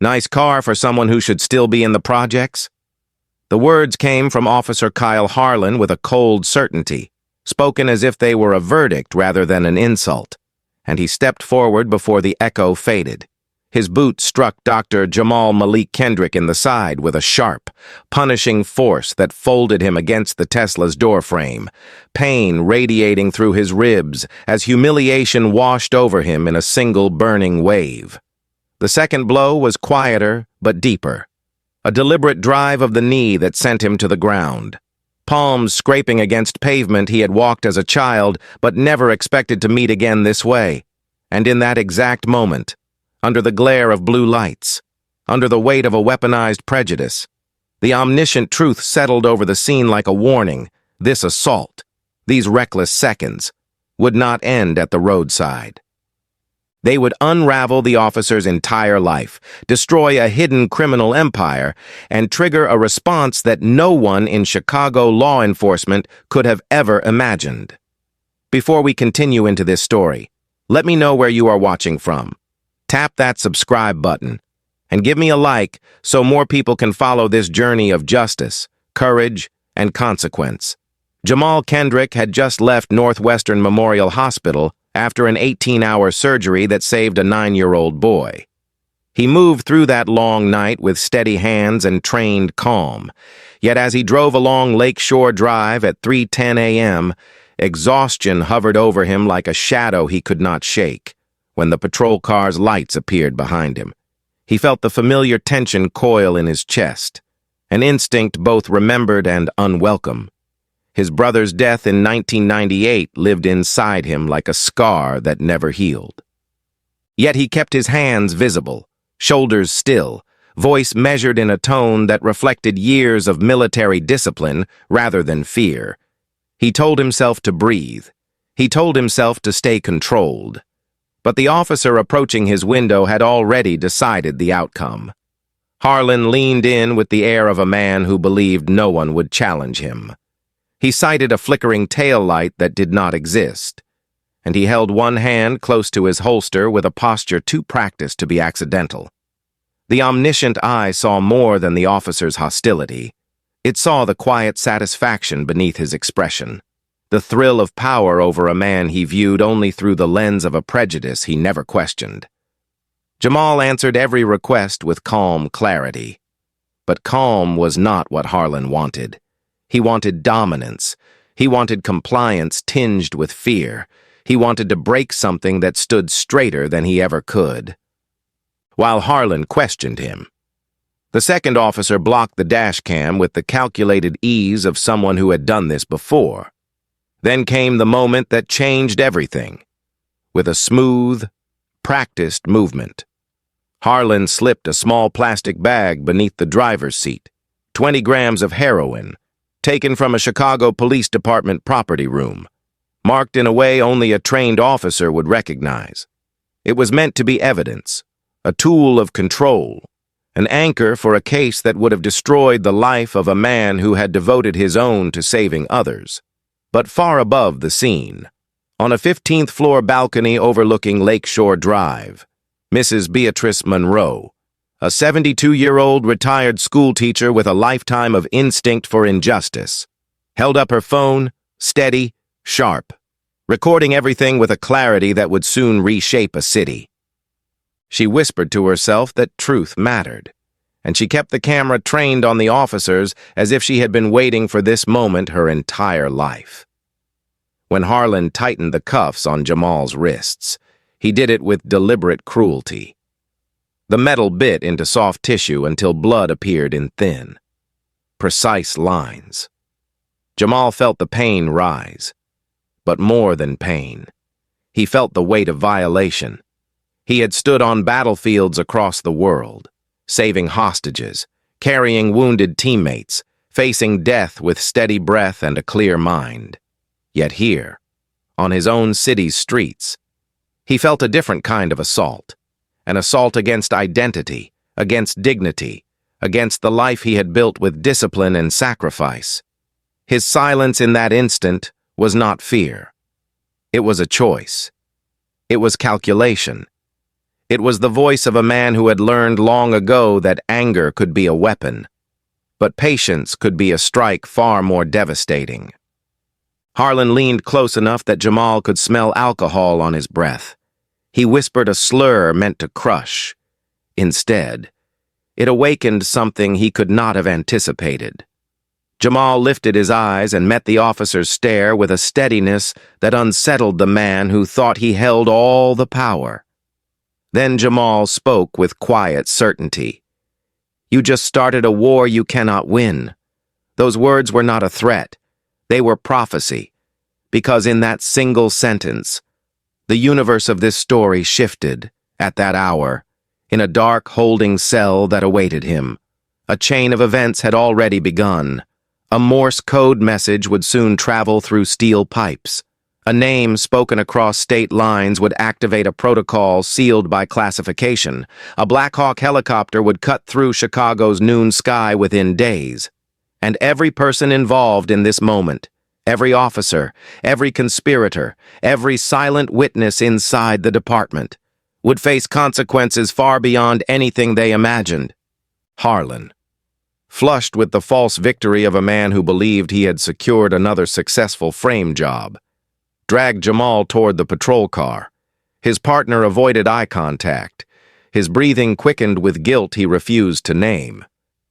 Nice car for someone who should still be in the projects? The words came from Officer Kyle Harlon with a cold certainty, spoken as if they were a verdict rather than an insult, and he stepped forward before the echo faded. His boot struck Dr. Jamal Malik Kendrick in the side with a sharp, punishing force that folded him against the Tesla's doorframe, pain radiating through his ribs as humiliation washed over him in a single burning wave. The second blow was quieter but deeper, a deliberate drive of the knee that sent him to the ground. Palms scraping against pavement he had walked as a child but never expected to meet again this way. And in that exact moment, under the glare of blue lights, under the weight of a weaponized prejudice, the omniscient truth settled over the scene like a warning. This assault, these reckless seconds, would not end at the roadside. They would unravel the officer's entire life, destroy a hidden criminal empire, and trigger a response that no one in Chicago law enforcement could have ever imagined. Before we continue into this story, let me know where you are watching from. Tap that subscribe button and give me a like so more people can follow this journey of justice, courage, and consequence. Jamal Kendrick had just left Northwestern Memorial Hospital after an 18-hour surgery that saved a 9-year-old boy. He moved through that long night with steady hands and trained calm, yet as he drove along Lakeshore Drive at 3:10 a.m., exhaustion hovered over him like a shadow he could not shake. When the patrol car's lights appeared behind him, he felt the familiar tension coil in his chest, an instinct both remembered and unwelcome. His brother's death in 1998 lived inside him like a scar that never healed. Yet he kept his hands visible, shoulders still, voice measured in a tone that reflected years of military discipline rather than fear. He told himself to breathe. He told himself to stay controlled. But the officer approaching his window had already decided the outcome. Harlon leaned in with the air of a man who believed no one would challenge him. He sighted a flickering tail light that did not exist, and he held one hand close to his holster with a posture too practiced to be accidental. The omniscient eye saw more than the officer's hostility. It saw the quiet satisfaction beneath his expression, the thrill of power over a man he viewed only through the lens of a prejudice he never questioned. Jamal answered every request with calm clarity. But calm was not what Harlon wanted. He wanted dominance. He wanted compliance tinged with fear. He wanted to break something that stood straighter than he ever could. While Harlon questioned him, the second officer blocked the dash cam with the calculated ease of someone who had done this before. Then came the moment that changed everything. With a smooth, practiced movement, Harlon slipped a small plastic bag beneath the driver's seat, 20 grams of heroin, taken from a Chicago Police Department property room, marked in a way only a trained officer would recognize. It was meant to be evidence, a tool of control, an anchor for a case that would have destroyed the life of a man who had devoted his own to saving others. But far above the scene, on a 15th-floor balcony overlooking Lakeshore Drive, Mrs. Beatrice Monroe, a 72-year-old retired schoolteacher with a lifetime of instinct for injustice, held up her phone, steady, sharp, recording everything with a clarity that would soon reshape a city. She whispered to herself that truth mattered, and she kept the camera trained on the officers as if she had been waiting for this moment her entire life. When Harlon tightened the cuffs on Jamal's wrists, he did it with deliberate cruelty. The metal bit into soft tissue until blood appeared in thin, precise lines. Jamal felt the pain rise, but more than pain. He felt the weight of violation. He had stood on battlefields across the world, saving hostages, carrying wounded teammates, facing death with steady breath and a clear mind. Yet here, on his own city's streets, he felt a different kind of assault, an assault against identity, against dignity, against the life he had built with discipline and sacrifice. His silence in that instant was not fear. It was a choice. It was calculation. It was the voice of a man who had learned long ago that anger could be a weapon, but patience could be a strike far more devastating. Harlon leaned close enough that Jamal could smell alcohol on his breath. He whispered a slur meant to crush. Instead, it awakened something he could not have anticipated. Jamal lifted his eyes and met the officer's stare with a steadiness that unsettled the man who thought he held all the power. Then Jamal spoke with quiet certainty. "You just started a war you cannot win." Those words were not a threat. They were prophecy, because in that single sentence, the universe of this story shifted, at that hour, in a dark holding cell that awaited him. A chain of events had already begun. A Morse code message would soon travel through steel pipes. A name spoken across state lines would activate a protocol sealed by classification. A Black Hawk helicopter would cut through Chicago's noon sky within days. And every person involved in this moment, every officer, every conspirator, every silent witness inside the department, would face consequences far beyond anything they imagined. Harlon, flushed with the false victory of a man who believed he had secured another successful frame job, dragged Jamal toward the patrol car. His partner avoided eye contact. His breathing quickened with guilt he refused to name.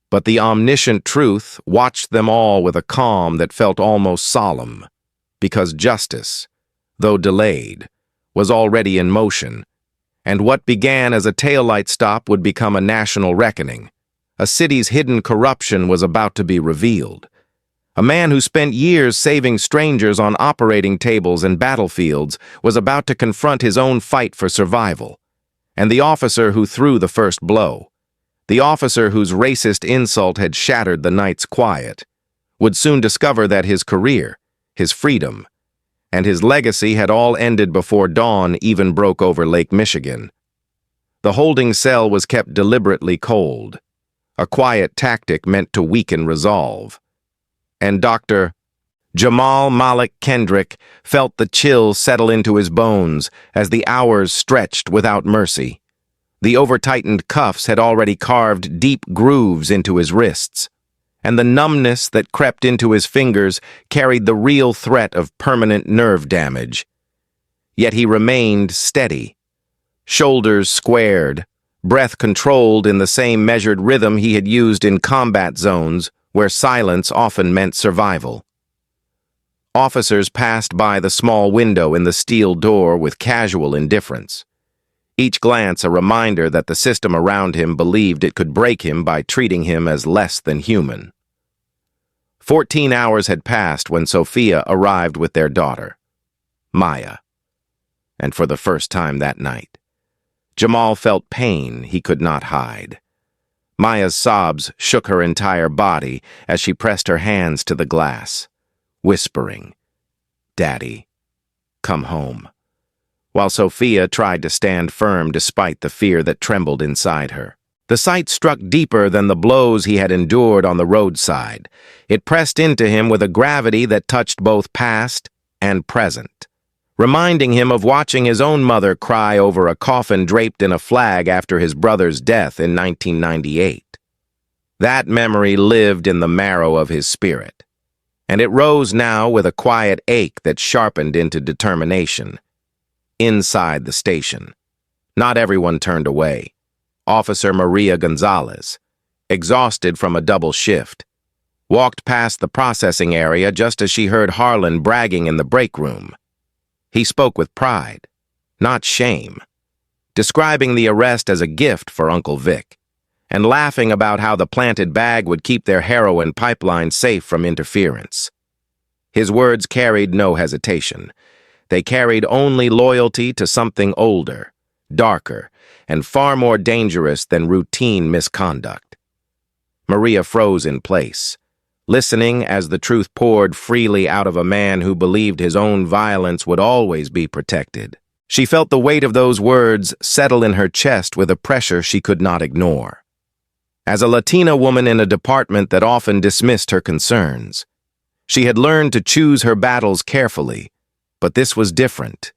But the omniscient truth watched them all with a calm that felt almost solemn, because justice, though delayed, was already in motion, and what began as a taillight stop would become a national reckoning. A city's hidden corruption was about to be revealed. A man who spent years saving strangers on operating tables and battlefields was about to confront his own fight for survival. And the officer who threw the first blow, the officer whose racist insult had shattered the night's quiet, would soon discover that his career, his freedom, and his legacy had all ended before dawn even broke over Lake Michigan. The holding cell was kept deliberately cold, a quiet tactic meant to weaken resolve. And Dr. Jamal Malik Kendrick felt the chill settle into his bones as the hours stretched without mercy. The over-tightened cuffs had already carved deep grooves into his wrists, and the numbness that crept into his fingers carried the real threat of permanent nerve damage. Yet he remained steady, shoulders squared, breath controlled in the same measured rhythm he had used in combat zones where silence often meant survival. Officers passed by the small window in the steel door with casual indifference, each glance a reminder that the system around him believed it could break him by treating him as less than human. 14 hours had passed when Sophia arrived with their daughter, Maya. And for the first time that night, Jamal felt pain he could not hide. Maya's sobs shook her entire body as she pressed her hands to the glass, whispering, "Daddy, come home," while Sophia tried to stand firm despite the fear that trembled inside her. The sight struck deeper than the blows he had endured on the roadside. It pressed into him with a gravity that touched both past and present, reminding him of watching his own mother cry over a coffin draped in a flag after his brother's death in 1998. That memory lived in the marrow of his spirit, and it rose now with a quiet ache that sharpened into determination. Inside the station, not everyone turned away. Officer Maria Gonzalez, exhausted from a double shift, walked past the processing area just as she heard Harlon bragging in the break room. He spoke with pride, not shame, describing the arrest as a gift for Uncle Vic, and laughing about how the planted bag would keep their heroin pipeline safe from interference. His words carried no hesitation. They carried only loyalty to something older, darker, and far more dangerous than routine misconduct. Maria froze in place, listening as the truth poured freely out of a man who believed his own violence would always be protected. She felt the weight of those words settle in her chest with a pressure she could not ignore. As a Latina woman in a department that often dismissed her concerns, she had learned to choose her battles carefully, but this was different.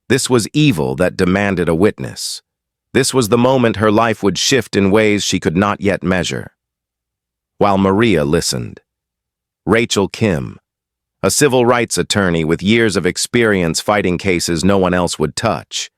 This was evil that demanded a witness. This was the moment her life would shift in ways she could not yet measure. While Maria listened, Rachel Kim, a civil rights attorney with years of experience fighting cases no one else would touch,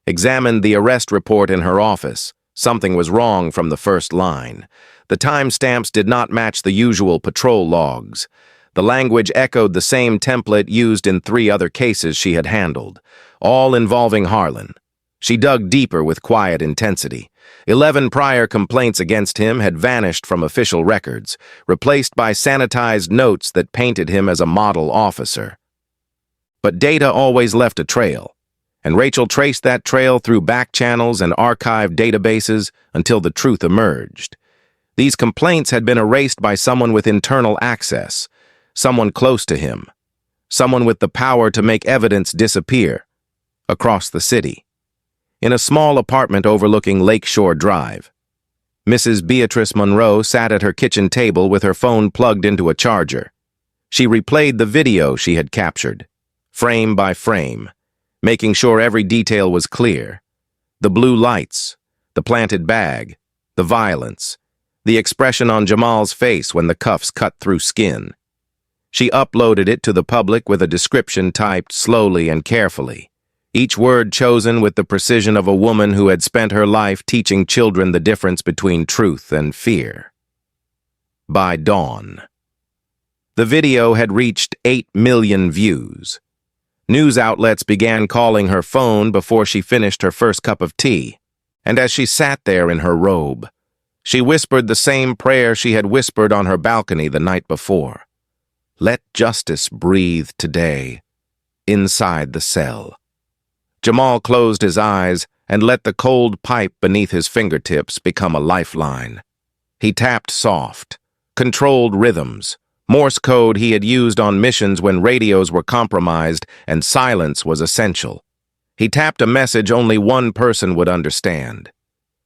examined the arrest report in her office. Something was wrong from the first line. The timestamps did not match the usual patrol logs. The language echoed the same template used in 3 other cases she had handled, all involving Harlon. She dug deeper with quiet intensity. 11 prior complaints against him had vanished from official records, replaced by sanitized notes that painted him as a model officer. But data always left a trail, and Rachel traced that trail through back channels and archived databases until the truth emerged. These complaints had been erased by someone with internal access, someone close to him, someone with the power to make evidence disappear across the city. In a small apartment overlooking Lakeshore Drive, Mrs. Beatrice Monroe sat at her kitchen table with her phone plugged into a charger. She replayed the video she had captured, frame by frame, making sure every detail was clear. The blue lights, the planted bag, the violence, the expression on Jamal's face when the cuffs cut through skin. She uploaded it to the public with a description typed slowly and carefully, each word chosen with the precision of a woman who had spent her life teaching children the difference between truth and fear. By dawn, the video had reached 8 million views. News outlets began calling her phone before she finished her first cup of tea, and as she sat there in her robe, she whispered the same prayer she had whispered on her balcony the night before. Let justice breathe today, inside the cell. Jamal closed his eyes and let the cold pipe beneath his fingertips become a lifeline. He tapped soft, controlled rhythms, Morse code he had used on missions when radios were compromised and silence was essential. He tapped a message only one person would understand.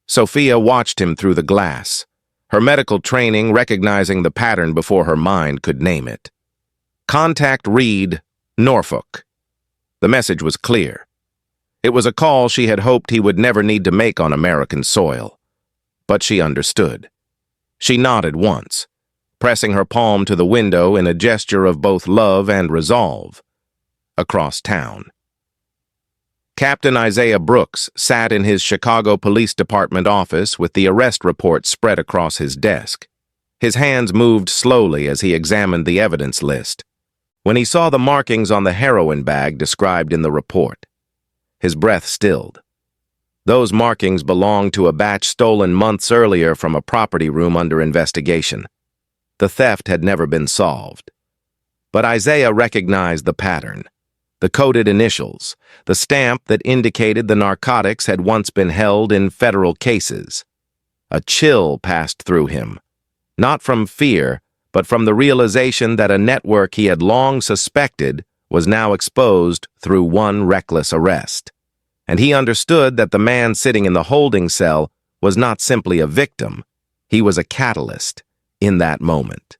Sophia watched him through the glass, her medical training recognizing the pattern before her mind could name it. Contact Reed, Norfolk. The message was clear. It was a call she had hoped he would never need to make on American soil. But she understood. She nodded once, pressing her palm to the window in a gesture of both love and resolve. Across town, Captain Isaiah Brooks sat in his Chicago Police Department office with the arrest report spread across his desk. His hands moved slowly as he examined the evidence list. When he saw the markings on the heroin bag described in the report, his breath stilled. Those markings belonged to a batch stolen months earlier from a property room under investigation. The theft had never been solved. But Isaiah recognized the pattern. The coded initials, the stamp that indicated the narcotics had once been held in federal cases. A chill passed through him, not from fear, but from the realization that a network he had long suspected was now exposed through one reckless arrest. And he understood that the man sitting in the holding cell was not simply a victim, he was a catalyst in that moment.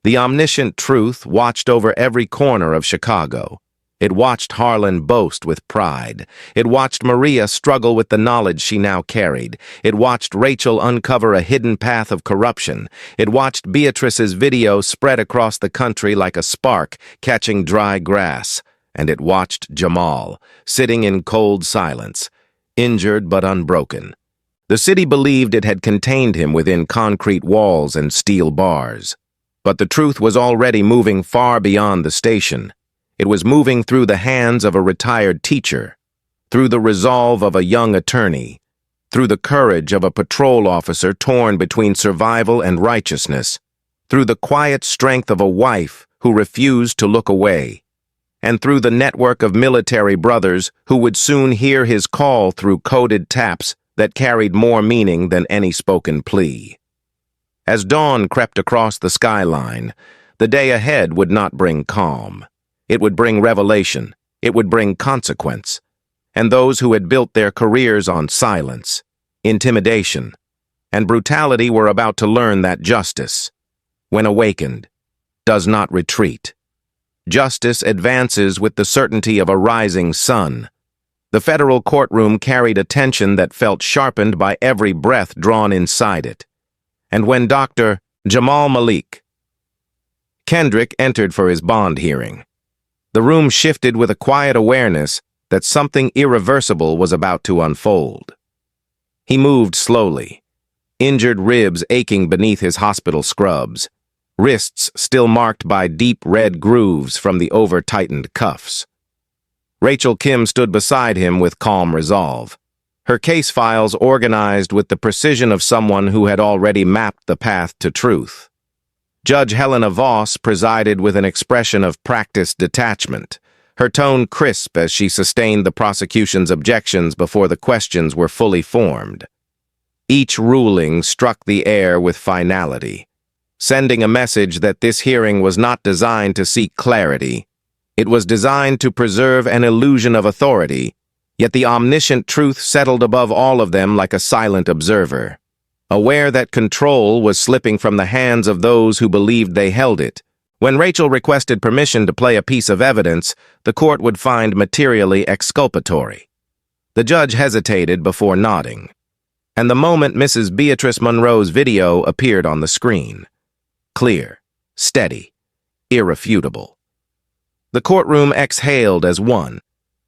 The omniscient truth watched over every corner of Chicago. It watched Harlon boast with pride. It watched Maria struggle with the knowledge she now carried. It watched Rachel uncover a hidden path of corruption. It watched Beatrice's video spread across the country like a spark catching dry grass. And it watched Jamal, sitting in cold silence, injured but unbroken. The city believed it had contained him within concrete walls and steel bars. But the truth was already moving far beyond the station. It was moving through the hands of a retired teacher, through the resolve of a young attorney, through the courage of a patrol officer torn between survival and righteousness, through the quiet strength of a wife who refused to look away, and through the network of military brothers who would soon hear his call through coded taps that carried more meaning than any spoken plea. As dawn crept across the skyline, the day ahead would not bring calm. It would bring revelation. It would bring consequence. And those who had built their careers on silence, intimidation, and brutality were about to learn that justice, when awakened, does not retreat. Justice advances with the certainty of a rising sun. The federal courtroom carried a tension that felt sharpened by every breath drawn inside it. And when Dr. Jamal Malik Kendrick entered for his bond hearing, the room shifted with a quiet awareness that something irreversible was about to unfold. He moved slowly, injured ribs aching beneath his hospital scrubs, wrists still marked by deep red grooves from the over-tightened cuffs. Rachel Kim stood beside him with calm resolve, her case files organized with the precision of someone who had already mapped the path to truth. Judge Helena Voss presided with an expression of practiced detachment, her tone crisp as she sustained the prosecution's objections before the questions were fully formed. Each ruling struck the air with finality, sending a message that this hearing was not designed to seek clarity. It was designed to preserve an illusion of authority, yet the omniscient truth settled above all of them like a silent observer, aware that control was slipping from the hands of those who believed they held it. When Rachel requested permission to play a piece of evidence the court would find materially exculpatory, the judge hesitated before nodding, and the moment Mrs. Beatrice Monroe's video appeared on the screen. Clear, steady, irrefutable. The courtroom exhaled as one.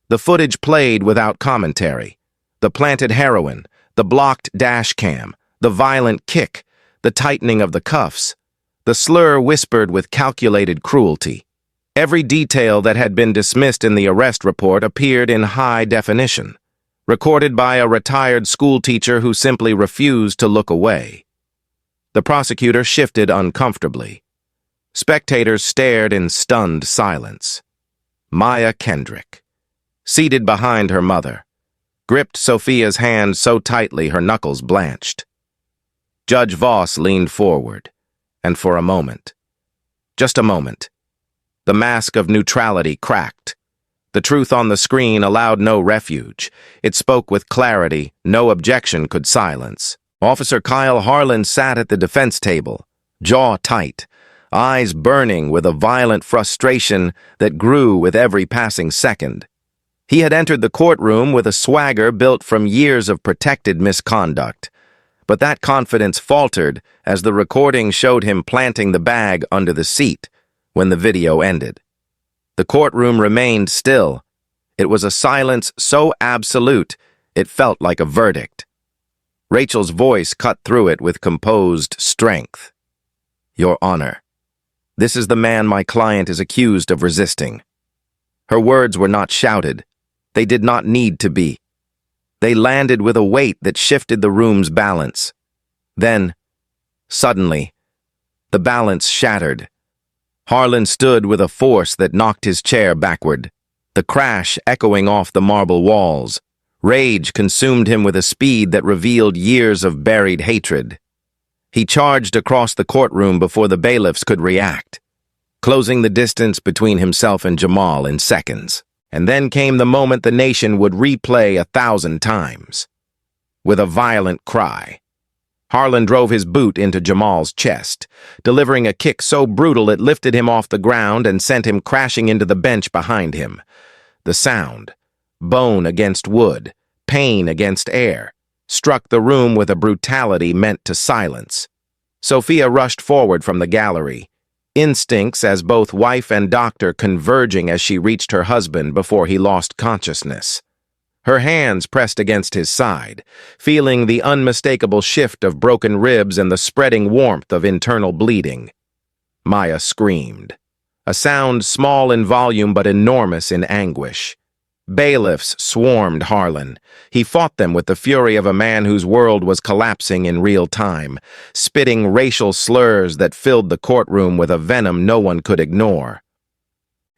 The footage played without commentary. The planted heroin, the blocked dash cam, the violent kick, the tightening of the cuffs. The slur whispered with calculated cruelty. Every detail that had been dismissed in the arrest report appeared in high definition, recorded by a retired schoolteacher who simply refused to look away. The prosecutor shifted uncomfortably. Spectators stared in stunned silence. Maya Kendrick, seated behind her mother, gripped Sophia's hand so tightly her knuckles blanched. Judge Voss leaned forward, and for a moment, just a moment, the mask of neutrality cracked. The truth on the screen allowed no refuge. It spoke with clarity no objection could silence. Officer Kyle Harlon sat at the defense table, jaw tight, eyes burning with a violent frustration that grew with every passing second. He had entered the courtroom with a swagger built from years of protected misconduct, but that confidence faltered as the recording showed him planting the bag under the seat when the video ended. The courtroom remained still. It was a silence so absolute it felt like a verdict. Rachel's voice cut through it with composed strength. "Your Honor, this is the man my client is accused of resisting." Her words were not shouted. They did not need to be. They landed with a weight that shifted the room's balance. Then, suddenly, the balance shattered. Harlan stood with a force that knocked his chair backward, the crash echoing off the marble walls. Rage consumed him with a speed that revealed years of buried hatred. He charged across the courtroom before the bailiffs could react, closing the distance between himself and Jamal in seconds. And then came the moment the nation would replay 1,000 times. With a violent cry, Harlan drove his boot into Jamal's chest, delivering a kick so brutal it lifted him off the ground and sent him crashing into the bench behind him. The sound, bone against wood, pain against air, struck the room with a brutality meant to silence. Sophia rushed forward from the gallery, instincts as both wife and doctor converging as she reached her husband before he lost consciousness. Her hands pressed against his side, feeling the unmistakable shift of broken ribs and the spreading warmth of internal bleeding. Maya screamed, a sound small in volume but enormous in anguish. Bailiffs swarmed Harlan. He fought them with the fury of a man whose world was collapsing in real time, spitting racial slurs that filled the courtroom with a venom no one could ignore.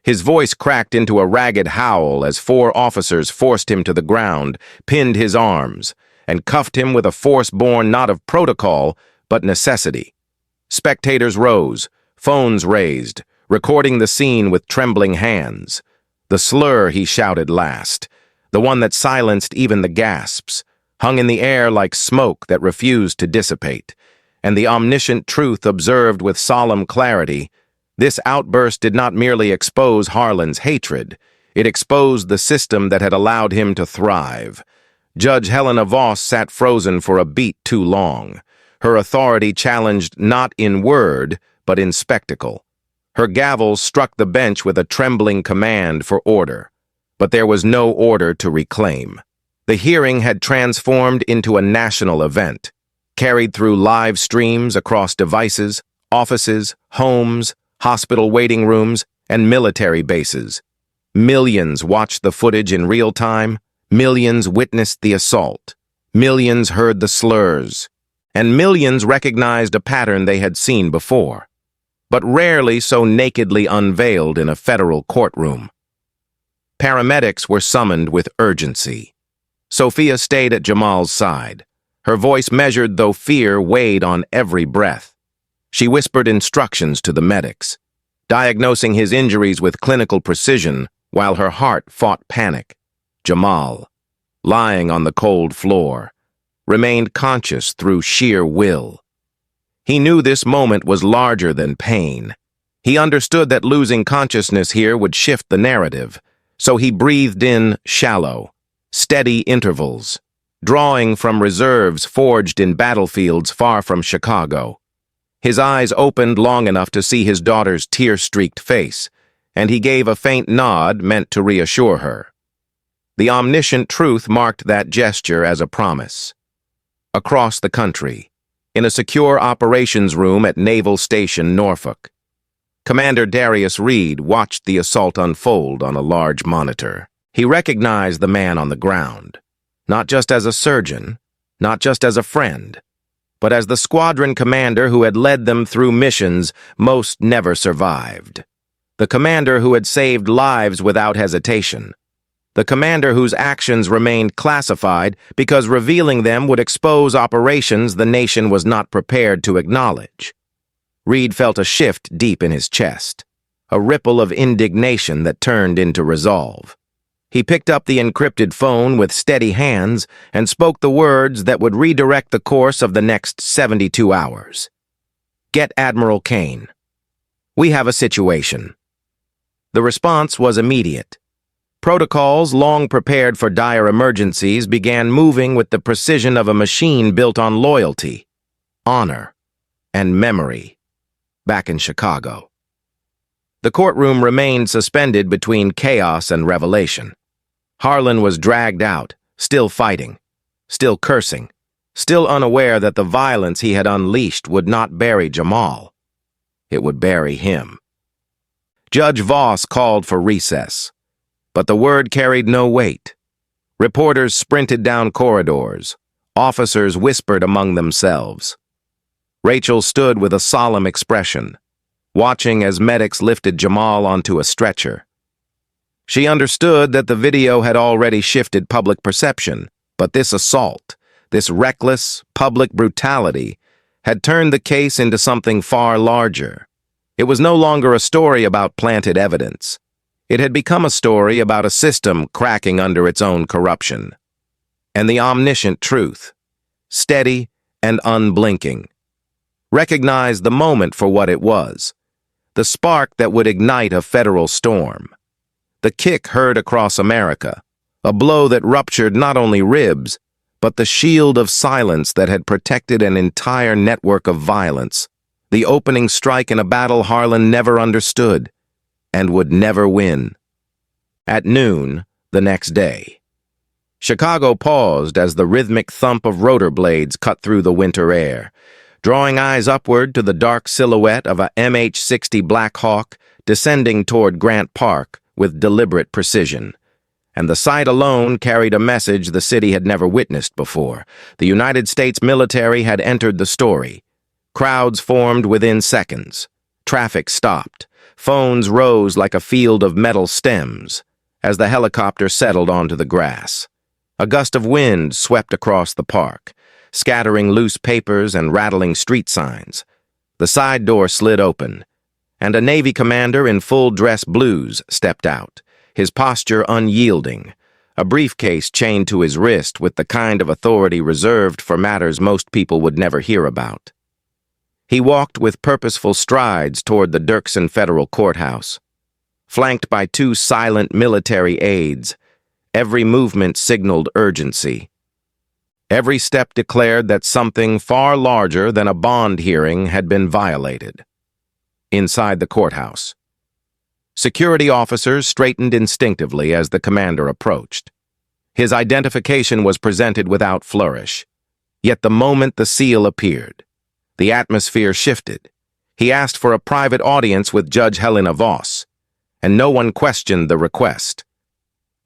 His voice cracked into a ragged howl as 4 officers forced him to the ground, pinned his arms, and cuffed him with a force born not of protocol, but necessity. Spectators rose, phones raised, recording the scene with trembling hands. The slur he shouted last, the one that silenced even the gasps, hung in the air like smoke that refused to dissipate, and the omniscient truth observed with solemn clarity. This outburst did not merely expose Harlan's hatred, It exposed the system that had allowed him to thrive. Judge Helena Voss sat frozen for a beat too long. Her authority challenged not in word, but in spectacle. Her gavel struck the bench with a trembling command for order. But there was no order to reclaim. The hearing had transformed into a national event, carried through live streams across devices, offices, homes, hospital waiting rooms, and military bases. Millions watched the footage in real time. Millions witnessed the assault. Millions heard the slurs. And millions recognized a pattern they had seen before, but rarely so nakedly unveiled in a federal courtroom. Paramedics were summoned with urgency. Sophia stayed at Jamal's side, her voice measured though fear weighed on every breath. She whispered instructions to the medics, diagnosing his injuries with clinical precision while her heart fought panic. Jamal, lying on the cold floor, remained conscious through sheer will. He knew this moment was larger than pain. He understood that losing consciousness here would shift the narrative, so he breathed in shallow, steady intervals, drawing from reserves forged in battlefields far from Chicago. His eyes opened long enough to see his daughter's tear-streaked face, and he gave a faint nod meant to reassure her. The omniscient truth marked that gesture as a promise. Across the country, in a secure operations room at Naval Station Norfolk, Commander Darius Reed watched the assault unfold on a large monitor. He recognized the man on the ground, not just as a surgeon, not just as a friend, but as the squadron commander who had led them through missions most never survived. The commander who had saved lives without hesitation. The commander whose actions remained classified because revealing them would expose operations the nation was not prepared to acknowledge. Reed felt a shift deep in his chest, a ripple of indignation that turned into resolve. He picked up the encrypted phone with steady hands and spoke the words that would redirect the course of the next 72 hours. "Get Admiral Kane. We have a situation." The response was immediate. Protocols long prepared for dire emergencies began moving with the precision of a machine built on loyalty, honor, and memory. Back in Chicago, the courtroom remained suspended between chaos and revelation. Harlon was dragged out, still fighting, still cursing, still unaware that the violence he had unleashed would not bury Jamal. It would bury him. Judge Voss called for recess, but the word carried no weight. Reporters sprinted down corridors. Officers whispered among themselves. Rachel stood with a solemn expression, watching as medics lifted Jamal onto a stretcher. She understood that the video had already shifted public perception, but this assault, this reckless, public brutality, had turned the case into something far larger. It was no longer a story about planted evidence. It had become a story about a system cracking under its own corruption. And the omniscient truth, steady and unblinking, recognized the moment for what it was, the spark that would ignite a federal storm. The kick heard across America, a blow that ruptured not only ribs, but the shield of silence that had protected an entire network of violence, the opening strike in a battle Harlon never understood and would never win. At noon the next day, Chicago paused as the rhythmic thump of rotor blades cut through the winter air, drawing eyes upward to the dark silhouette of a MH-60 Black Hawk descending toward Grant Park with deliberate precision. And the sight alone carried a message the city had never witnessed before. The United States military had entered the story. Crowds formed within seconds. Traffic stopped. Phones rose like a field of metal stems as the helicopter settled onto the grass. A gust of wind swept across the park, scattering loose papers and rattling street signs. The side door slid open, and a Navy commander in full-dress blues stepped out, his posture unyielding, a briefcase chained to his wrist with the kind of authority reserved for matters most people would never hear about. He walked with purposeful strides toward the Dirksen Federal Courthouse. flanked by two silent military aides. Every movement signaled urgency. Every step declared that something far larger than a bond hearing had been violated. Inside the courthouse, security officers straightened instinctively as the commander approached. His identification was presented without flourish. Yet the moment the seal appeared, the atmosphere shifted. He asked for a private audience with Judge Helena Voss, and no one questioned the request.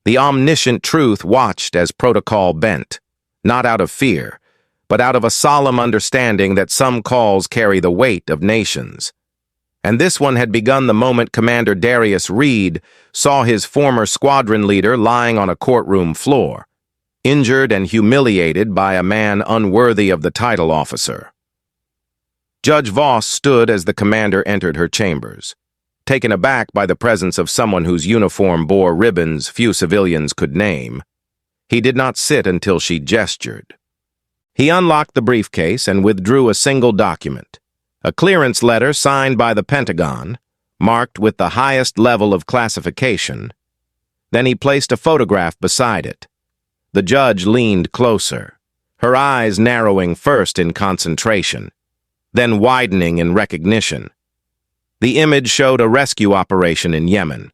The omniscient truth watched as protocol bent, not out of fear, but out of a solemn understanding that some calls carry the weight of nations. And this one had begun the moment Commander Darius Reed saw his former squadron leader lying on a courtroom floor, injured and humiliated by a man unworthy of the title officer. Judge Voss stood as the commander entered her chambers, taken aback by the presence of someone whose uniform bore ribbons few civilians could name. He did not sit until she gestured. He unlocked the briefcase and withdrew a single document, a clearance letter signed by the Pentagon, marked with the highest level of classification. Then he placed a photograph beside it. The judge leaned closer, her eyes narrowing first in concentration, then widening in recognition. The image showed a rescue operation in Yemen,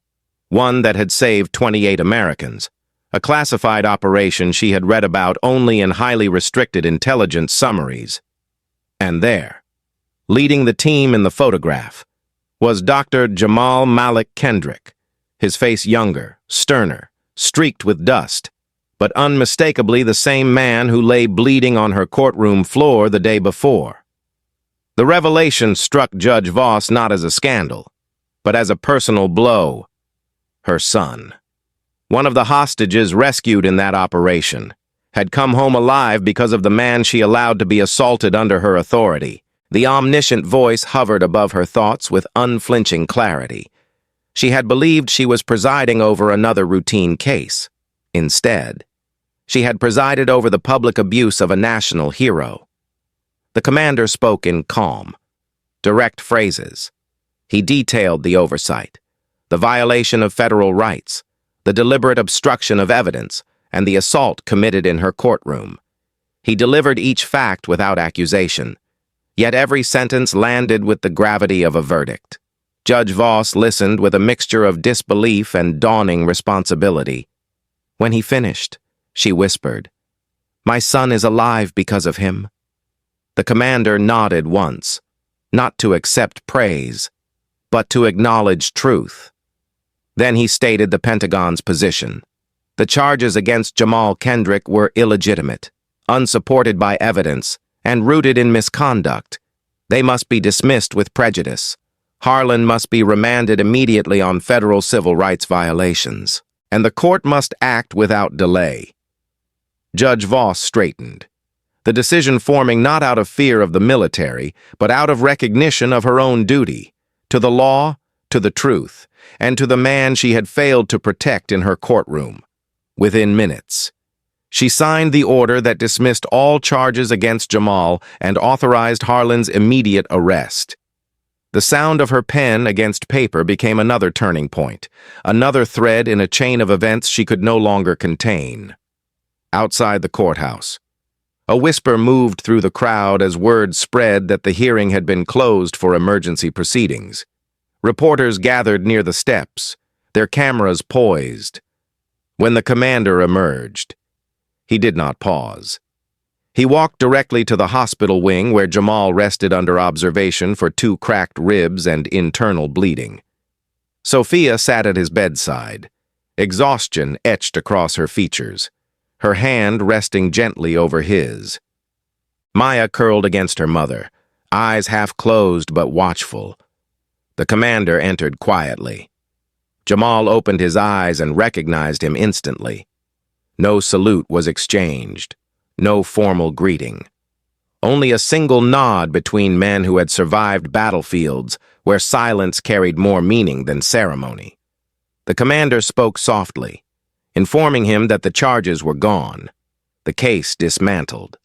one that had saved 28 Americans, a classified operation she had read about only in highly restricted intelligence summaries. And there, leading the team in the photograph, was Dr. Jamal Malik Kendrick, his face younger, sterner, streaked with dust, but unmistakably the same man who lay bleeding on her courtroom floor the day before. The revelation struck Judge Voss not as a scandal, but as a personal blow. Her son, one of the hostages rescued in that operation, had come home alive because of the man she allowed to be assaulted under her authority. The omniscient voice hovered above her thoughts with unflinching clarity. She had believed she was presiding over another routine case. Instead, she had presided over the public abuse of a national hero. The commander spoke in calm, direct phrases. He detailed the oversight, the violation of federal rights, the deliberate obstruction of evidence, and the assault committed in her courtroom. He delivered each fact without accusation, yet every sentence landed with the gravity of a verdict. Judge Voss listened with a mixture of disbelief and dawning responsibility. When he finished, she whispered, "My son is alive because of him." The commander nodded once, not to accept praise, but to acknowledge truth. Then he stated the Pentagon's position. The charges against Jamal Kendrick were illegitimate, unsupported by evidence, and rooted in misconduct. They must be dismissed with prejudice. Harlon must be remanded immediately on federal civil rights violations, and the court must act without delay. Judge Voss straightened, the decision forming not out of fear of the military, but out of recognition of her own duty, to the law, to the truth, and to the man she had failed to protect in her courtroom. Within minutes, she signed the order that dismissed all charges against Jamal and authorized Harlon's immediate arrest. The sound of her pen against paper became another turning point, another thread in a chain of events she could no longer contain. Outside the courthouse, a whisper moved through the crowd as word spread that the hearing had been closed for emergency proceedings. Reporters gathered near the steps, their cameras poised. When the commander emerged, he did not pause. He walked directly to the hospital wing where Jamal rested under observation for 2 cracked ribs and internal bleeding. Sophia sat at his bedside, exhaustion etched across her features, her hand resting gently over his. Maya curled against her mother, eyes half closed but watchful. The commander entered quietly. Jamal opened his eyes and recognized him instantly. No salute was exchanged, no formal greeting. Only a single nod between men who had survived battlefields where silence carried more meaning than ceremony. The commander spoke softly, informing him that the charges were gone, the case dismantled,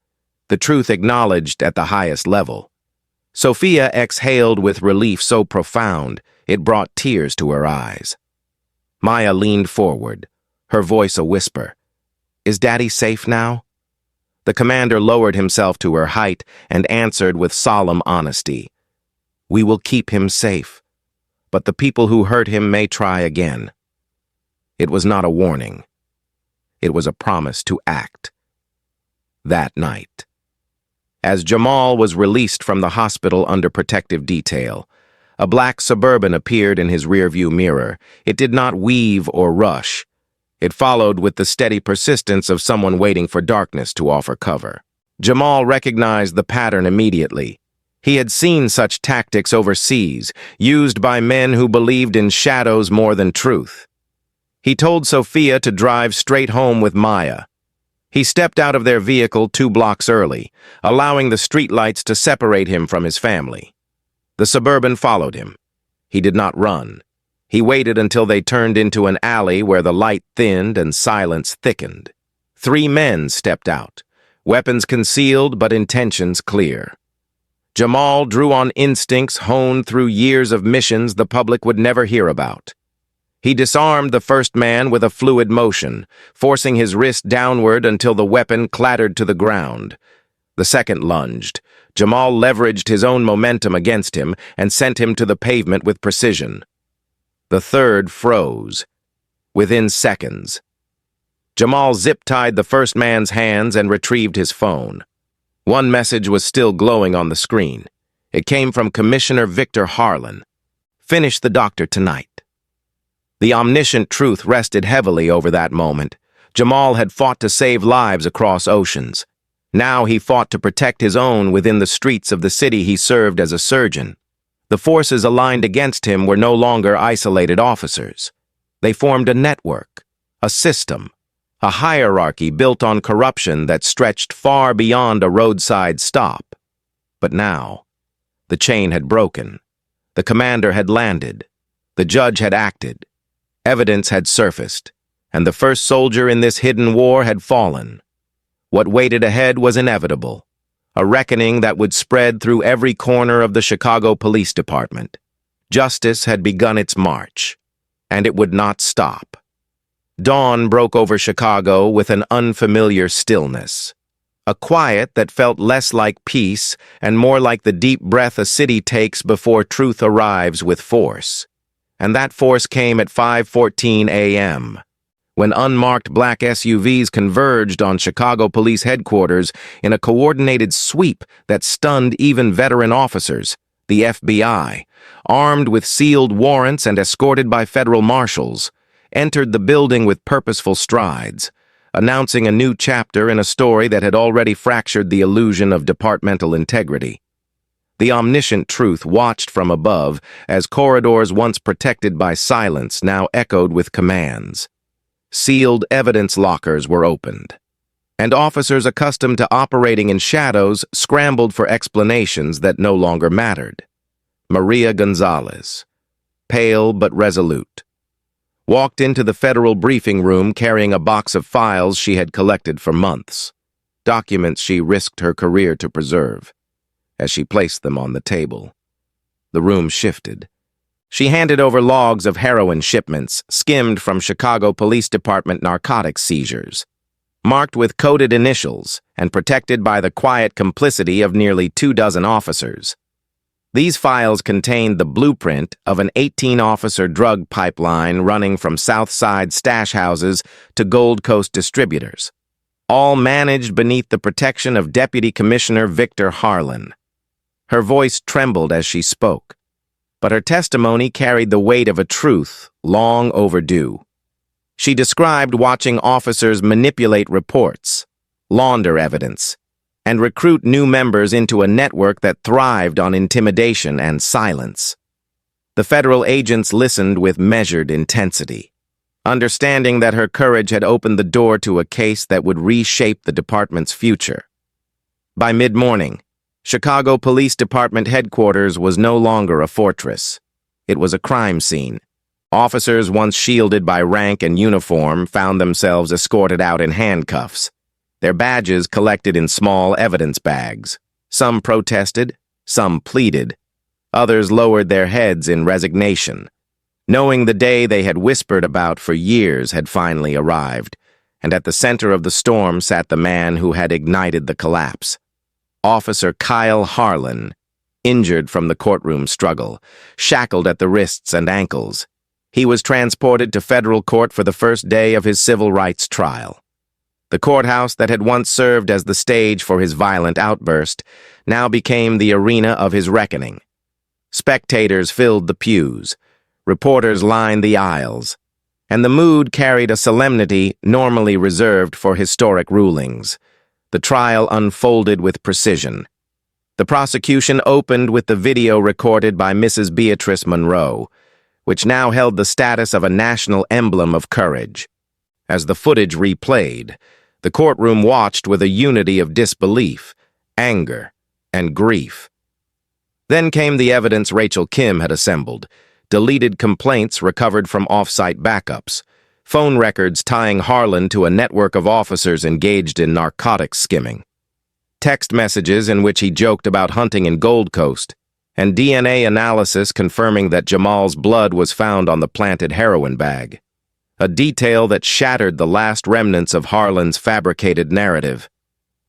the truth acknowledged at the highest level. Sophia exhaled with relief so profound it brought tears to her eyes. Maya leaned forward, her voice a whisper. "Is Daddy safe now?" The commander lowered himself to her height and answered with solemn honesty. "We will keep him safe, but the people who hurt him may try again." It was not a warning. It was a promise to act. That night, as Jamal was released from the hospital under protective detail, a black Suburban appeared in his rearview mirror. It did not weave or rush. It followed with the steady persistence of someone waiting for darkness to offer cover. Jamal recognized the pattern immediately. He had seen such tactics overseas, used by men who believed in shadows more than truth. He told Sophia to drive straight home with Maya. He stepped out of their vehicle 2 blocks early, allowing the streetlights to separate him from his family. The Suburban followed him. He did not run. He waited until they turned into an alley where the light thinned and silence thickened. 3 men stepped out, weapons concealed but intentions clear. Jamal drew on instincts honed through years of missions the public would never hear about. He disarmed the first man with a fluid motion, forcing his wrist downward until the weapon clattered to the ground. The second lunged. Jamal leveraged his own momentum against him and sent him to the pavement with precision. The third froze. Within seconds, Jamal zip-tied the first man's hands and retrieved his phone. One message was still glowing on the screen. It came from Commissioner Victor Harlon. "Finish the doctor tonight." The omniscient truth rested heavily over that moment. Jamal had fought to save lives across oceans. Now he fought to protect his own within the streets of the city he served as a surgeon. The forces aligned against him were no longer isolated officers. They formed a network, a system, a hierarchy built on corruption that stretched far beyond a roadside stop. But now, the chain had broken. The commander had landed. The judge had acted. Evidence had surfaced, and the first soldier in this hidden war had fallen. What waited ahead was inevitable. A reckoning that would spread through every corner of the Chicago Police Department. Justice had begun its march, and it would not stop. Dawn broke over Chicago with an unfamiliar stillness. A quiet that felt less like peace and more like the deep breath a city takes before truth arrives with force. And that force came at 5:14 a.m. when unmarked black SUVs converged on Chicago Police Headquarters in a coordinated sweep that stunned even veteran officers. The FBI, armed with sealed warrants and escorted by federal marshals, entered the building with purposeful strides, announcing a new chapter in a story that had already fractured the illusion of departmental integrity. The omniscient truth watched from above as corridors once protected by silence now echoed with commands. Sealed evidence lockers were opened, and officers accustomed to operating in shadows scrambled for explanations that no longer mattered. Maria Gonzalez, pale but resolute, walked into the federal briefing room carrying a box of files she had collected for months, documents she risked her career to preserve. As she placed them on the table, the room shifted. She handed over logs of heroin shipments skimmed from Chicago Police Department narcotics seizures, marked with coded initials and protected by the quiet complicity of nearly 24 officers. These files contained the blueprint of an 18-officer drug pipeline running from South Side stash houses to Gold Coast distributors, all managed beneath the protection of Deputy Commissioner Victor Harlon. Her voice trembled as she spoke, but her testimony carried the weight of a truth long overdue. She described watching officers manipulate reports, launder evidence, and recruit new members into a network that thrived on intimidation and silence. The federal agents listened with measured intensity, understanding that her courage had opened the door to a case that would reshape the department's future. By mid-morning, Chicago Police Department headquarters was no longer a fortress. It was a crime scene. Officers once shielded by rank and uniform found themselves escorted out in handcuffs, their badges collected in small evidence bags. Some protested, some pleaded, others lowered their heads in resignation. knowing the day they had whispered about for years had finally arrived, and at the center of the storm sat the man who had ignited the collapse. Officer Kyle Harlon, injured from the courtroom struggle, shackled at the wrists and ankles. He was transported to federal court for the first day of his civil rights trial. The courthouse that had once served as the stage for his violent outburst now became the arena of his reckoning. Spectators filled the pews, reporters lined the aisles, and the mood carried a solemnity normally reserved for historic rulings. The trial unfolded with precision. The prosecution opened with the video recorded by Mrs. Beatrice Monroe, which now held the status of a national emblem of courage. As the footage replayed, the courtroom watched with a unity of disbelief, anger, and grief. Then came the evidence Rachel Kim had assembled, deleted complaints recovered from off-site backups, phone records tying Harlon to a network of officers engaged in narcotics skimming, text messages in which he joked about hunting in Gold Coast, and DNA analysis confirming that Jamal's blood was found on the planted heroin bag. A detail that shattered the last remnants of Harlon's fabricated narrative.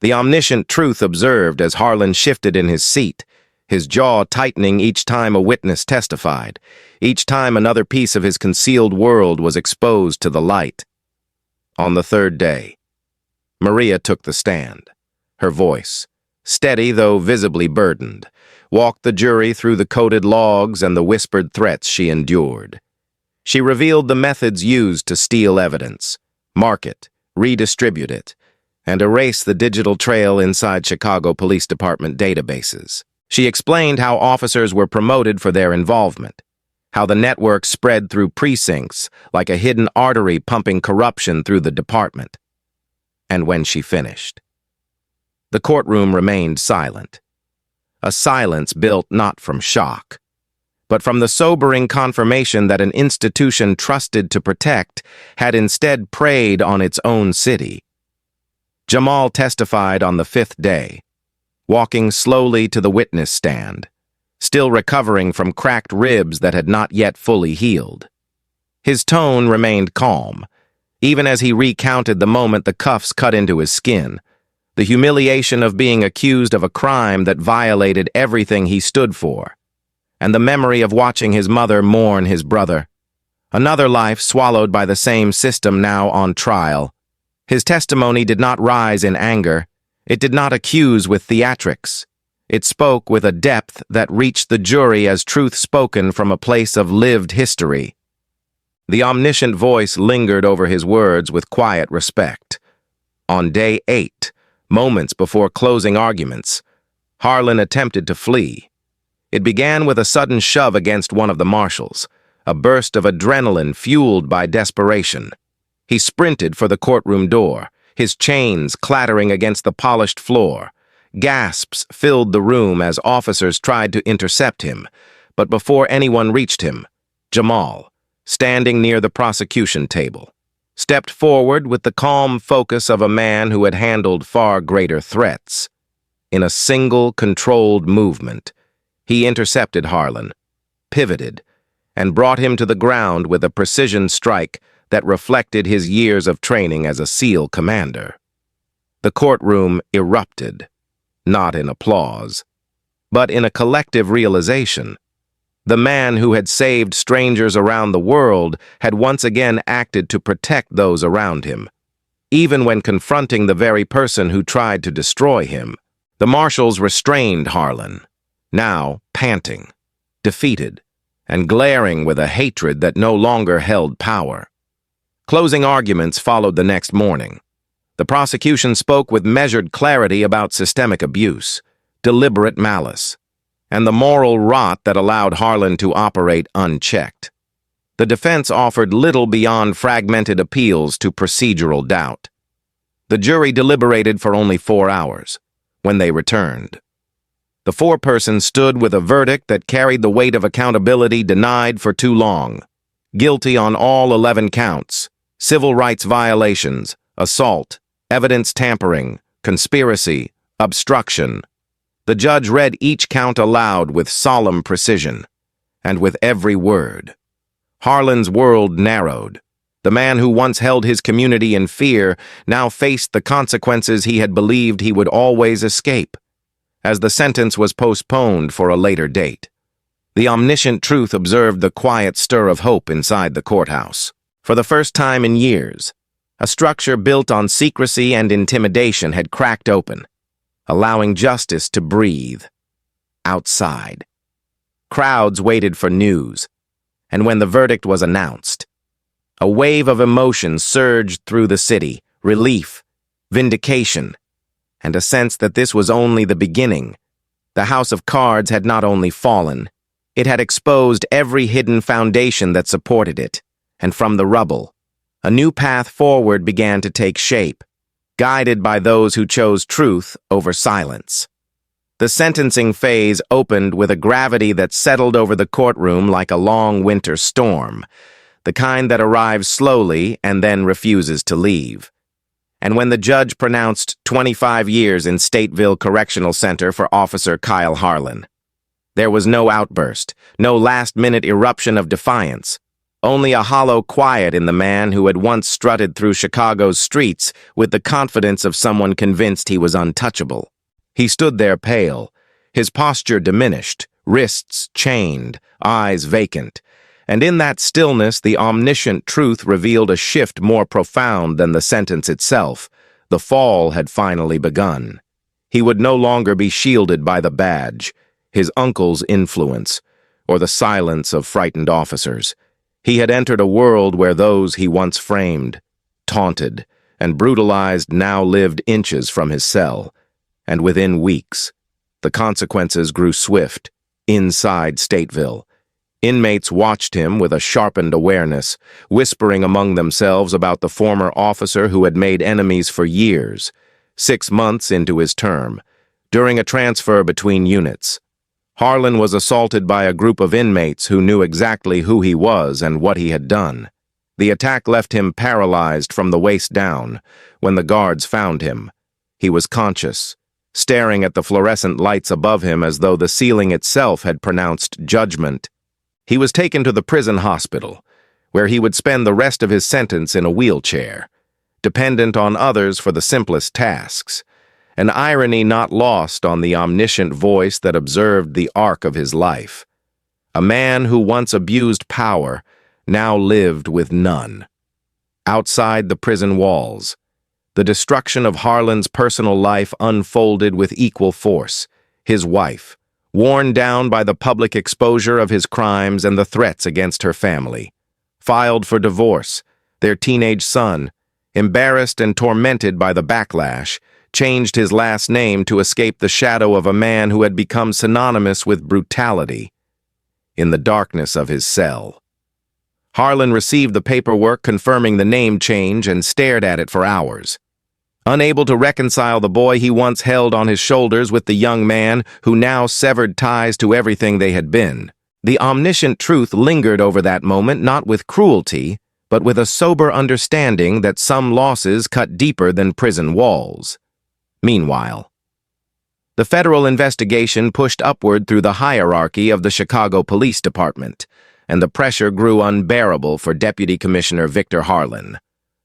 The omniscient truth observed as Harlon shifted in his seat, his jaw tightening each time a witness testified, each time another piece of his concealed world was exposed to the light. On the third day, Maria took the stand. Her voice, steady though visibly burdened, walked the jury through the coded logs and the whispered threats she endured. She revealed the methods used to steal evidence, mark it, redistribute it, and erase the digital trail inside Chicago Police Department databases. She explained how officers were promoted for their involvement, how the network spread through precincts like a hidden artery pumping corruption through the department. And when she finished, the courtroom remained silent, a silence built not from shock, but from the sobering confirmation that an institution trusted to protect had instead preyed on its own city. Jamal testified on the fifth day, walking slowly to the witness stand, still recovering from cracked ribs that had not yet fully healed. His tone remained calm, even as he recounted the moment the cuffs cut into his skin, the humiliation of being accused of a crime that violated everything he stood for, and the memory of watching his mother mourn his brother. Another life swallowed by the same system now on trial. His testimony did not rise in anger. It did not accuse with theatrics. It spoke with a depth that reached the jury as truth spoken from a place of lived history. The omniscient voice lingered over his words with quiet respect. On day 8, moments before closing arguments, Harlon attempted to flee. It began with a sudden shove against one of the marshals, a burst of adrenaline fueled by desperation. He sprinted for the courtroom door, his chains clattering against the polished floor. Gasps filled the room as officers tried to intercept him, but before anyone reached him, Jamal, standing near the prosecution table, stepped forward with the calm focus of a man who had handled far greater threats. In a single, controlled movement, he intercepted Harlon, pivoted, and brought him to the ground with a precision strike that reflected his years of training as a SEAL commander. The courtroom erupted, not in applause, but in a collective realization. The man who had saved strangers around the world had once again acted to protect those around him, even when confronting the very person who tried to destroy him. The marshals restrained Harlon, now panting, defeated, and glaring with a hatred that no longer held power. Closing arguments followed the next morning. The prosecution spoke with measured clarity about systemic abuse, deliberate malice, and the moral rot that allowed Harlon to operate unchecked. The defense offered little beyond fragmented appeals to procedural doubt. The jury deliberated for only 4 hours. When they returned, the foreperson stood with a verdict that carried the weight of accountability denied for too long. Guilty on all 11 counts: civil rights violations, assault, evidence tampering, conspiracy, obstruction. The judge read each count aloud with solemn precision, and with every word, Harlan's world narrowed. The man who once held his community in fear now faced the consequences he had believed he would always escape, as the sentence was postponed for a later date. The omniscient truth observed the quiet stir of hope inside the courthouse. For the first time in years, a structure built on secrecy and intimidation had cracked open, allowing justice to breathe. Outside, crowds waited for news, and when the verdict was announced, a wave of emotion surged through the city: relief, vindication, and a sense that this was only the beginning. The house of cards had not only fallen, it had exposed every hidden foundation that supported it, and from the rubble, a new path forward began to take shape, guided by those who chose truth over silence. The sentencing phase opened with a gravity that settled over the courtroom like a long winter storm, the kind that arrives slowly and then refuses to leave. And when the judge pronounced 25 years in Stateville Correctional Center for Officer Kyle Harlon, there was no outburst, no last-minute eruption of defiance, only a hollow quiet in the man who had once strutted through Chicago's streets with the confidence of someone convinced he was untouchable. He stood there pale, his posture diminished, wrists chained, eyes vacant, and in that stillness the omniscient truth revealed a shift more profound than the sentence itself. The fall had finally begun. He would no longer be shielded by the badge, his uncle's influence, or the silence of frightened officers. He had entered a world where those he once framed, taunted, and brutalized now lived inches from his cell, and within weeks, the consequences grew swift, inside Stateville. Inmates watched him with a sharpened awareness, whispering among themselves about the former officer who had made enemies for years, 6 months into his term, during a transfer between units. Harlon was assaulted by a group of inmates who knew exactly who he was and what he had done. The attack left him paralyzed from the waist down. When the guards found him, he was conscious, staring at the fluorescent lights above him as though the ceiling itself had pronounced judgment. He was taken to the prison hospital, where he would spend the rest of his sentence in a wheelchair, dependent on others for the simplest tasks, an irony not lost on the omniscient voice that observed the arc of his life. A man who once abused power now lived with none. Outside the prison walls, the destruction of Harlan's personal life unfolded with equal force. His wife, worn down by the public exposure of his crimes and the threats against her family, filed for divorce. Their teenage son, embarrassed and tormented by the backlash, changed his last name to escape the shadow of a man who had become synonymous with brutality. In the darkness of his cell, Harlon received the paperwork confirming the name change and stared at it for hours, unable to reconcile the boy he once held on his shoulders with the young man who now severed ties to everything they had been. The omniscient truth lingered over that moment not with cruelty, but with a sober understanding that some losses cut deeper than prison walls. Meanwhile, the federal investigation pushed upward through the hierarchy of the Chicago Police Department, and the pressure grew unbearable for Deputy Commissioner Victor Harlon,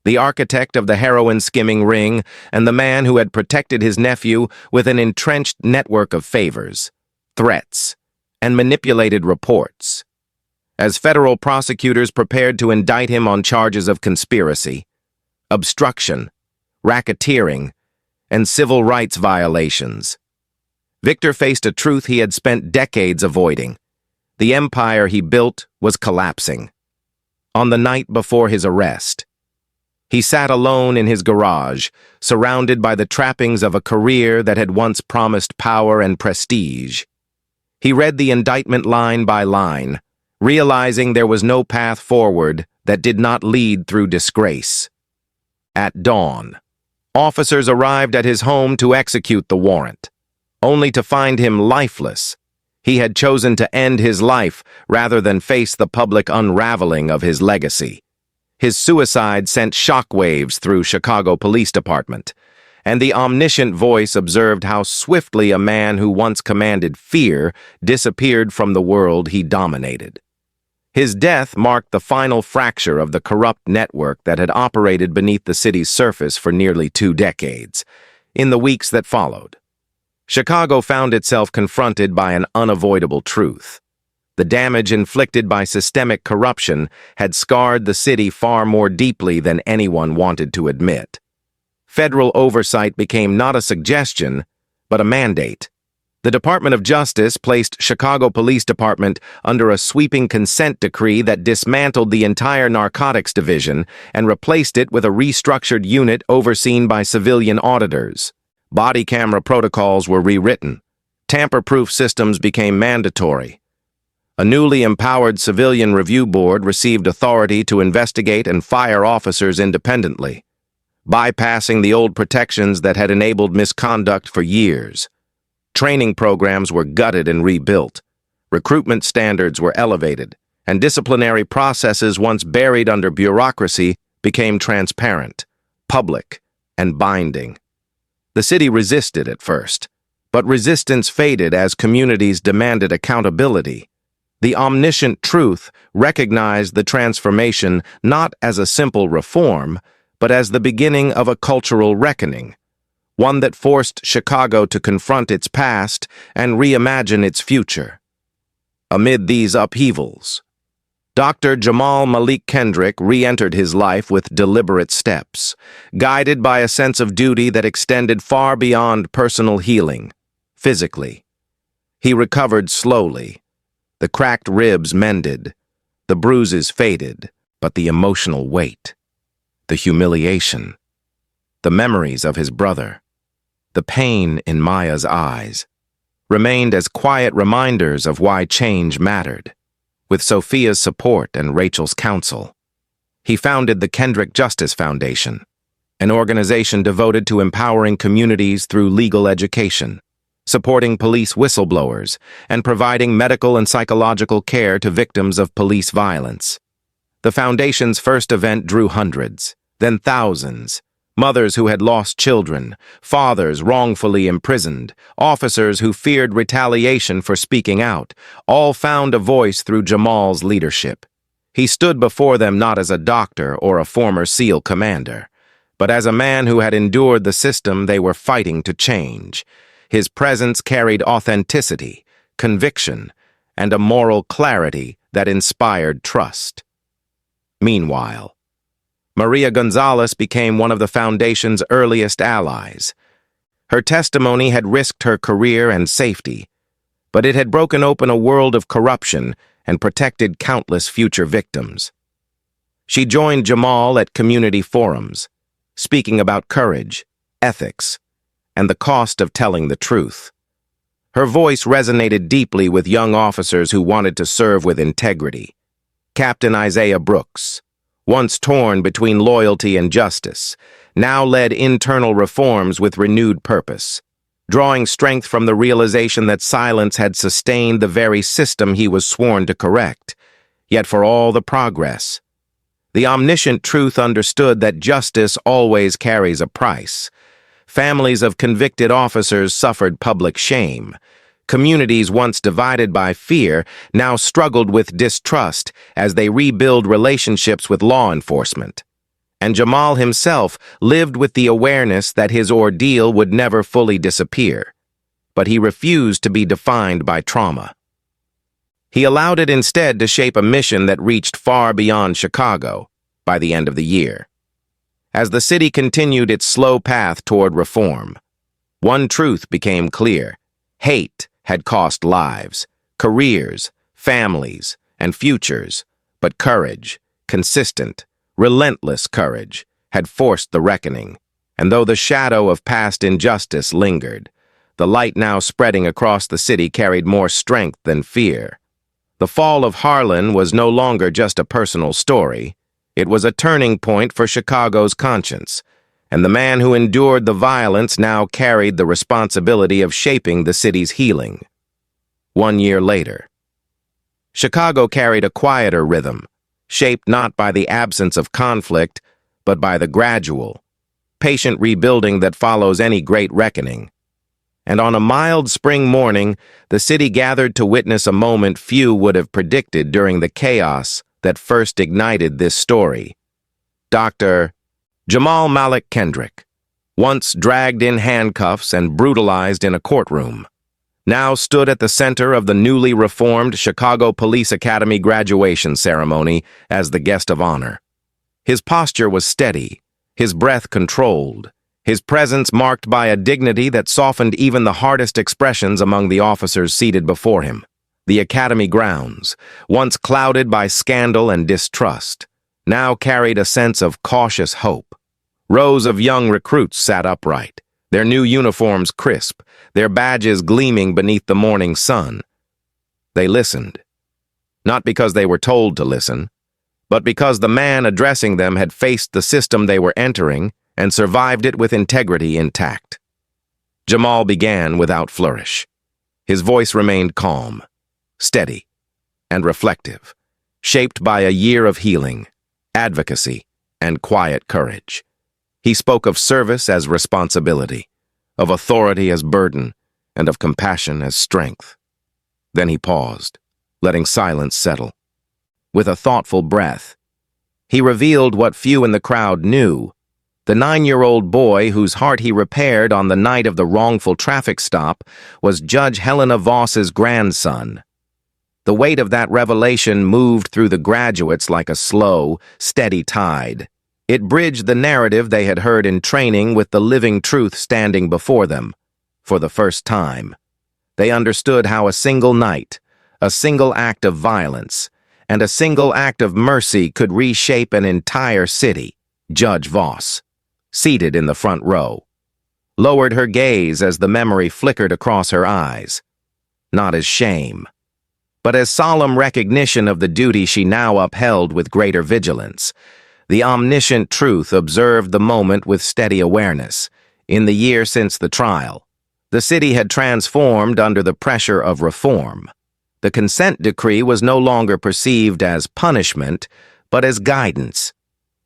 the architect of the heroin-skimming ring and the man who had protected his nephew with an entrenched network of favors, threats, and manipulated reports. As federal prosecutors prepared to indict him on charges of conspiracy, obstruction, racketeering, and civil rights violations, Victor faced a truth he had spent decades avoiding. The empire he built was collapsing. On the night before his arrest, he sat alone in his garage, surrounded by the trappings of a career that had once promised power and prestige. He read the indictment line by line, realizing there was no path forward that did not lead through disgrace. At dawn, officers arrived at his home to execute the warrant, only to find him lifeless. He had chosen to end his life rather than face the public unraveling of his legacy. His suicide sent shockwaves through Chicago Police Department, and the omniscient voice observed how swiftly a man who once commanded fear disappeared from the world he dominated. His death marked the final fracture of the corrupt network that had operated beneath the city's surface for nearly 2 decades. In the weeks that followed, Chicago found itself confronted by an unavoidable truth. The damage inflicted by systemic corruption had scarred the city far more deeply than anyone wanted to admit. Federal oversight became not a suggestion, but a mandate. The Department of Justice placed Chicago Police Department under a sweeping consent decree that dismantled the entire narcotics division and replaced it with a restructured unit overseen by civilian auditors. Body camera protocols were rewritten. Tamper-proof systems became mandatory. A newly empowered civilian review board received authority to investigate and fire officers independently, bypassing the old protections that had enabled misconduct for years. Training programs were gutted and rebuilt. Recruitment standards were elevated, and disciplinary processes once buried under bureaucracy became transparent, public, and binding. The city resisted at first, but resistance faded as communities demanded accountability. The omniscient truth recognized the transformation not as a simple reform, but as the beginning of a cultural reckoning, one that forced Chicago to confront its past and reimagine its future. Amid these upheavals, Dr. Jamal Malik Kendrick re-entered his life with deliberate steps, guided by a sense of duty that extended far beyond personal healing. Physically, he recovered slowly. The cracked ribs mended, the bruises faded, but the emotional weight, the humiliation, the memories of his brother, the pain in Maya's eyes, remained as quiet reminders of why change mattered. With Sophia's support and Rachel's counsel, he founded the Kendrick Justice Foundation, an organization devoted to empowering communities through legal education, supporting police whistleblowers, and providing medical and psychological care to victims of police violence. The foundation's first event drew hundreds, then thousands. Mothers who had lost children, fathers wrongfully imprisoned, officers who feared retaliation for speaking out, all found a voice through Jamal's leadership. He stood before them not as a doctor or a former SEAL commander, but as a man who had endured the system they were fighting to change. His presence carried authenticity, conviction, and a moral clarity that inspired trust. Meanwhile, Maria Gonzalez became one of the Foundation's earliest allies. Her testimony had risked her career and safety, but it had broken open a world of corruption and protected countless future victims. She joined Jamal at community forums, speaking about courage, ethics, and the cost of telling the truth. Her voice resonated deeply with young officers who wanted to serve with integrity. Captain Isaiah Brooks, once torn between loyalty and justice, now led internal reforms with renewed purpose, drawing strength from the realization that silence had sustained the very system he was sworn to correct. Yet for all the progress, the omniscient truth understood that justice always carries a price. Families of convicted officers suffered public shame. Communities once divided by fear now struggled with distrust as they rebuild relationships with law enforcement. And Jamal himself lived with the awareness that his ordeal would never fully disappear, but he refused to be defined by trauma. He allowed it instead to shape a mission that reached far beyond Chicago by the end of the year. As the city continued its slow path toward reform, one truth became clear: hate had cost lives, careers, families, and futures, but courage, consistent, relentless courage, had forced the reckoning. And though the shadow of past injustice lingered, the light now spreading across the city carried more strength than fear. The fall of Harlon was no longer just a personal story. It was a turning point for Chicago's conscience, and the man who endured the violence now carried the responsibility of shaping the city's healing. 1 year later, Chicago carried a quieter rhythm, shaped not by the absence of conflict, but by the gradual, patient rebuilding that follows any great reckoning. And on a mild spring morning, the city gathered to witness a moment few would have predicted during the chaos that first ignited this story. Dr. Jamal Malik Kendrick, once dragged in handcuffs and brutalized in a courtroom, now stood at the center of the newly reformed Chicago Police Academy graduation ceremony as the guest of honor. His posture was steady, his breath controlled, his presence marked by a dignity that softened even the hardest expressions among the officers seated before him. The academy grounds, once clouded by scandal and distrust, now carried a sense of cautious hope. Rows of young recruits sat upright, their new uniforms crisp, their badges gleaming beneath the morning sun. They listened, not because they were told to listen, but because the man addressing them had faced the system they were entering and survived it with integrity intact. Jamal began without flourish. His voice remained calm, steady, and reflective, shaped by a year of healing, advocacy, and quiet courage. He spoke of service as responsibility, of authority as burden, and of compassion as strength. Then he paused, letting silence settle. With a thoughtful breath, he revealed what few in the crowd knew. The 9-year-old boy whose heart he repaired on the night of the wrongful traffic stop was Judge Helena Voss's grandson. The weight of that revelation moved through the graduates like a slow, steady tide. It bridged the narrative they had heard in training with the living truth standing before them. For the first time, they understood how a single night, a single act of violence, and a single act of mercy could reshape an entire city. Judge Voss, seated in the front row, lowered her gaze as the memory flickered across her eyes, not as shame, but as solemn recognition of the duty she now upheld with greater vigilance. The omniscient truth observed the moment with steady awareness. In the year since the trial, the city had transformed under the pressure of reform. The consent decree was no longer perceived as punishment, but as guidance.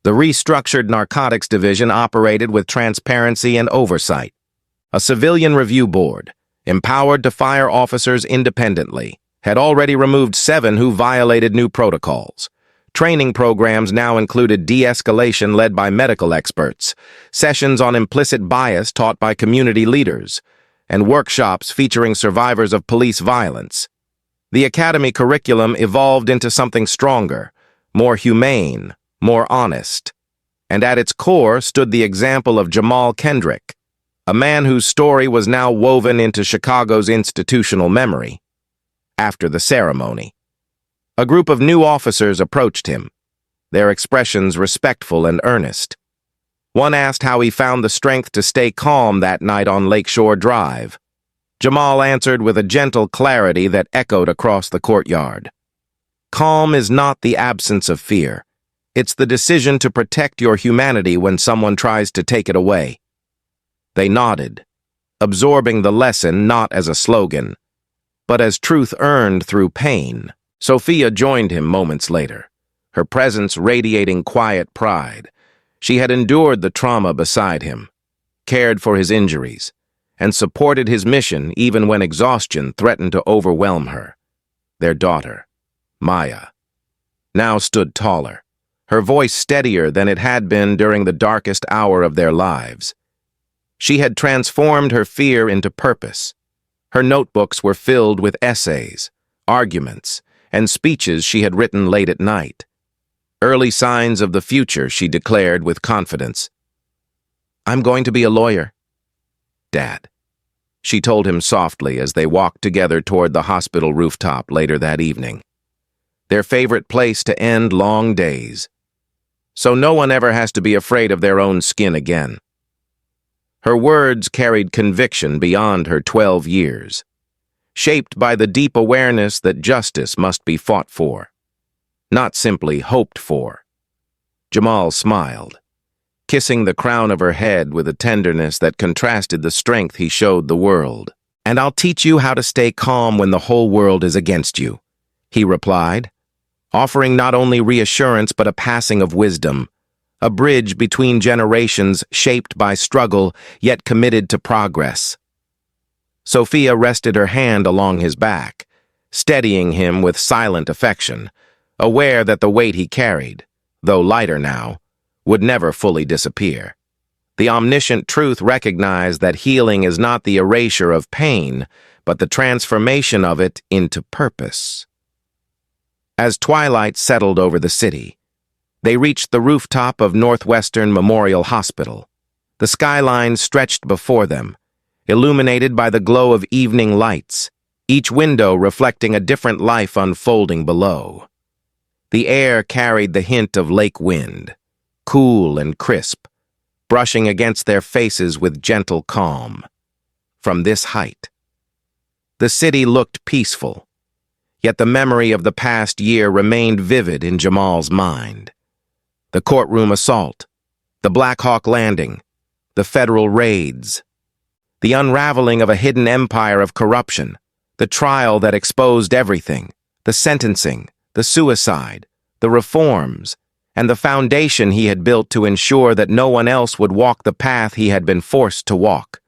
The restructured narcotics division operated with transparency and oversight. A civilian review board, empowered to fire officers independently, had already removed 7 who violated new protocols. Training programs now included de-escalation led by medical experts, sessions on implicit bias taught by community leaders, and workshops featuring survivors of police violence. The academy curriculum evolved into something stronger, more humane, more honest. And at its core stood the example of Jamal Kendrick, a man whose story was now woven into Chicago's institutional memory. After the ceremony, a group of new officers approached him, their expressions respectful and earnest. One asked how he found the strength to stay calm that night on Lakeshore Drive. Jamal answered with a gentle clarity that echoed across the courtyard. Calm is not the absence of fear. It's the decision to protect your humanity when someone tries to take it away. They nodded, absorbing the lesson not as a slogan, but as truth earned through pain. Sophia joined him moments later, her presence radiating quiet pride. She had endured the trauma beside him, cared for his injuries, and supported his mission even when exhaustion threatened to overwhelm her. Their daughter, Maya, now stood taller, her voice steadier than it had been during the darkest hour of their lives. She had transformed her fear into purpose. Her notebooks were filled with essays, arguments, and speeches she had written late at night. Early signs of the future, she declared with confidence. "I'm going to be a lawyer, Dad," she told him softly as they walked together toward the hospital rooftop later that evening. Their favorite place to end long days. So no one ever has to be afraid of their own skin again. Her words carried conviction beyond her 12 years, shaped by the deep awareness that justice must be fought for, not simply hoped for. Jamal smiled, kissing the crown of her head with a tenderness that contrasted the strength he showed the world. "And I'll teach you how to stay calm when the whole world is against you," he replied, offering not only reassurance but a passing of wisdom, a bridge between generations shaped by struggle yet committed to progress. Sophia rested her hand along his back, steadying him with silent affection, aware that the weight he carried, though lighter now, would never fully disappear. The omniscient truth recognized that healing is not the erasure of pain, but the transformation of it into purpose. As twilight settled over the city, they reached the rooftop of Northwestern Memorial Hospital. The skyline stretched before them, illuminated by the glow of evening lights, each window reflecting a different life unfolding below. The air carried the hint of lake wind, cool and crisp, brushing against their faces with gentle calm. From this height, the city looked peaceful, yet the memory of the past year remained vivid in Jamal's mind. The courtroom assault, the Black Hawk landing, the federal raids, the unraveling of a hidden empire of corruption, the trial that exposed everything, the sentencing, the suicide, the reforms, and the foundation he had built to ensure that no one else would walk the path he had been forced to walk.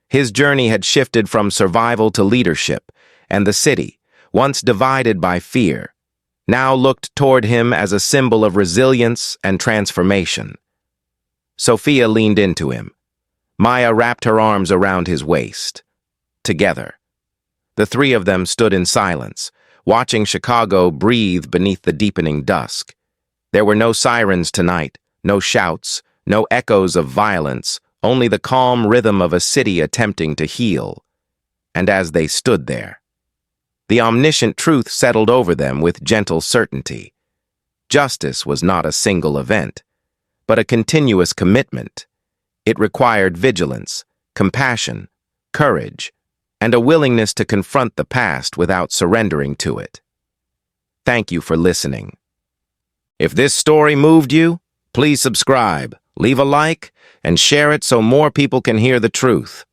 His journey had shifted from survival to leadership, and the city, once divided by fear, now looked toward him as a symbol of resilience and transformation. Sophia leaned into him. Maya wrapped her arms around his waist. Together, the three of them stood in silence, watching Chicago breathe beneath the deepening dusk. There were no sirens tonight, no shouts, no echoes of violence, only the calm rhythm of a city attempting to heal. And as they stood there, the omniscient truth settled over them with gentle certainty. Justice was not a single event, but a continuous commitment. It required vigilance, compassion, courage, and a willingness to confront the past without surrendering to it. Thank you for listening. If this story moved you, please subscribe, leave a like, and share it so more people can hear the truth.